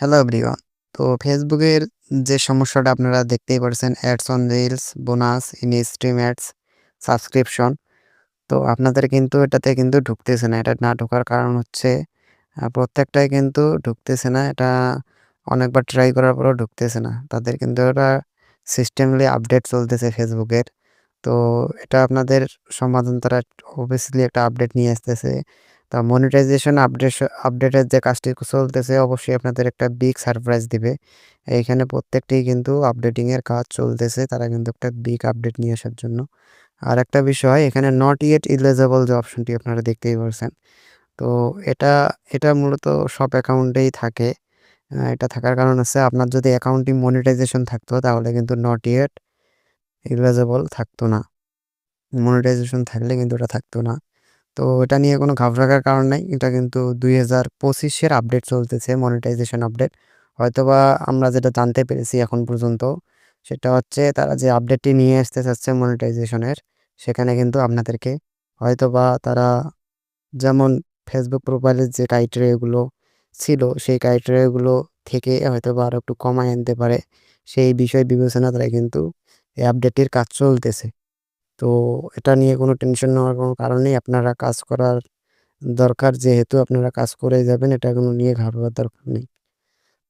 Hello everyone. তো ফেসবুকের যে সমস্যাটা আপনারা দেখতেই পারছেন ads on reels, bonus, in stream ads, subscription. তো আপনাদের কিন্তু এটাতে কিন্তু ঢুকতেছে না। এটা না ঢোকার কারণ হচ্ছে প্রত্যেকটাই কিন্তু ঢুকতেছে না। এটা অনেকবার ট্রাই করার পরেও ঢুকতেছে না। তাদের কিন্তু ওটা সিস্টেমলি আপডেট চলতেছে ফেসবুকের। তো এটা আপনাদের সমাধান তারা অবভিয়াসলি একটা আপডেট নিয়ে আসতেছে। তা মনিটাইজেশন আপডেটের যে কাজটি চলতেছে অবশ্যই আপনাদের একটা বিগ সারপ্রাইজ দিবে। এইখানে প্রত্যেকটিই কিন্তু আপডেটিং এর কাজ চলতেছে। তারা কিন্তু একটা বিগ আপডেট নিয়ে আসার জন্য। আরেকটা বিষয় এখানে নট ইয়েট ইলিজিবল যে অপশনটি আপনারা দেখতেই পারছেন। তো এটা এটা মূলত সব অ্যাকাউন্টেই থাকে। এটা থাকার কারণ হচ্ছে আপনার যদি অ্যাকাউন্টটি মনিটাইজেশন থাকতো তাহলে কিন্তু নট ইয়েট ইলিজিবল থাকতো না। মনিটাইজেশন থাকলে কিন্তু এটা থাকতো না। তো এটা নিয়ে কোনো ঘাবড়ার কারণ নাই। এটা কিন্তু ২০২৫ এর আপডেট চলতেছে মনিটাইজেশন আপডেট। হয়তোবা আমরা যেটা জানতে পেরেছি এখন পর্যন্ত সেটা হচ্ছে তারা যে আপডেটটি নিয়ে আসতে চাচ্ছে মনিটাইজেশনের সেখানে কিন্তু আপনাদেরকে হয়তোবা তারা যেমন ফেসবুক প্রোফাইলের যে ক্রাইটেরিয়াগুলো ছিল সেই ক্রাইটেরিয়াগুলো থেকে হয়তোবা আরো একটু কমায় আনতে পারে। সেই বিষয় বিবেচনা তারা কিন্তু এই আপডেটটির কাজ চলতেছে। তো এটা নিয়ে কোনো টেনশন নেওয়ার কোনো কারণ নেই। আপনারা কাজ করার দরকার যেহেতু আপনারা কাজ করেই যাবেন এটা কোনো নিয়ে ঘাবড়াবার দরকার নেই।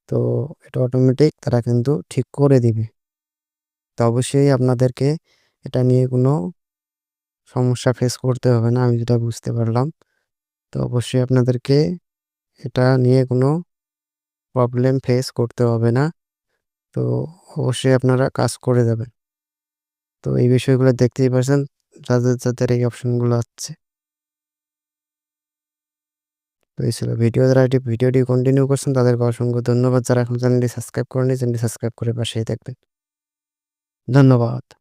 তো এটা অটোমেটিক তারা কিন্তু ঠিক করে দিবে। তো অবশ্যই আপনাদেরকে এটা নিয়ে কোনো সমস্যা ফেস করতে হবে না আমি যেটা বুঝতে পারলাম। তো অবশ্যই আপনাদেরকে এটা নিয়ে কোনো প্রবলেম ফেস করতে হবে না। তো অবশ্যই আপনারা কাজ করে যাবেন। তো এই বিষয়গুলো দেখতেই পারছেন যাদের এই অপশনগুলো আছে। তো এই ছিল ভিডিও যারা এটি ভিডিওটি কন্টিনিউ করছেন তাদেরকে অসংখ্য ধন্যবাদ। যারা এখন চ্যানেলটি সাবস্ক্রাইব করেনি চ্যানেলটি সাবস্ক্রাইব করে পাশেই থাকবেন। ধন্যবাদ।